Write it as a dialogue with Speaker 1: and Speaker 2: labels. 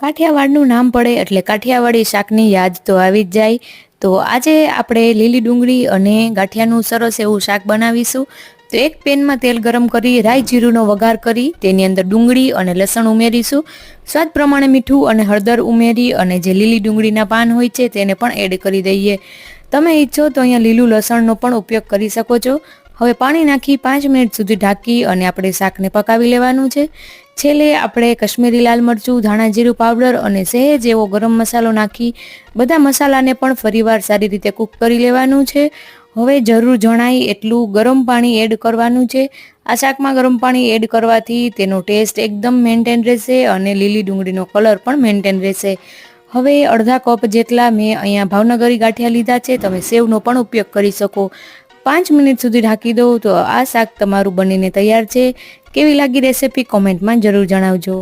Speaker 1: કાઠિયાવાડનું નામ પડે એટલે કાઠિયાવાડી શાકની યાદ તો આવી જ જાય. તો આજે આપણે લીલી ડુંગળી અને ગાંઠિયાનું સરસ એવું શાક બનાવીશું. તો એક પેનમાં તેલ ગરમ કરી રાઈ જીરુંનો વઘાર કરી તેની અંદર ડુંગળી અને લસણ ઉમેરીશું. સ્વાદ પ્રમાણે મીઠું અને હળદર ઉમેરી અને જે લીલી ડુંગળીના પાન હોય છે તેને પણ એડ કરી દઈએ. તમે ઈચ્છો તો અહીંયા લીલું લસણનો પણ ઉપયોગ કરી શકો છો. હવે પાણી નાખી 5 મિનિટ સુધી ઢાંકી અને આપણે શાકને પકાવી લેવાનું છે. છેલ્લે આપણે કશ્મીરી લાલ મરચું, ધાણા જીરું પાવડર અને સહેજ એવો ગરમ મસાલો નાખી બધા મસાલાને પણ ફરીવાર સારી રીતે કૂક કરી લેવાનું છે. હવે જરૂર જણાય એટલું ગરમ પાણી એડ કરવાનું છે. આ શાકમાં ગરમ પાણી એડ કરવાથી તેનો ટેસ્ટ એકદમ મેન્ટેન રહેશે અને લીલી ડુંગળીનો કલર પણ મેન્ટેન રહેશે. હવે અડધા કપ જેટલા મેં અહીંયા ભાવનગરી ગાંઠિયા લીધા છે. તમે સેવનો પણ ઉપયોગ કરી શકો. 5 મિનિટ સુધી ઢાંકી દો તો આ શાક તમારું બનીને તૈયાર છે. કેવી લાગી રેસિપી કોમેન્ટમાં જરૂર જણાવજો.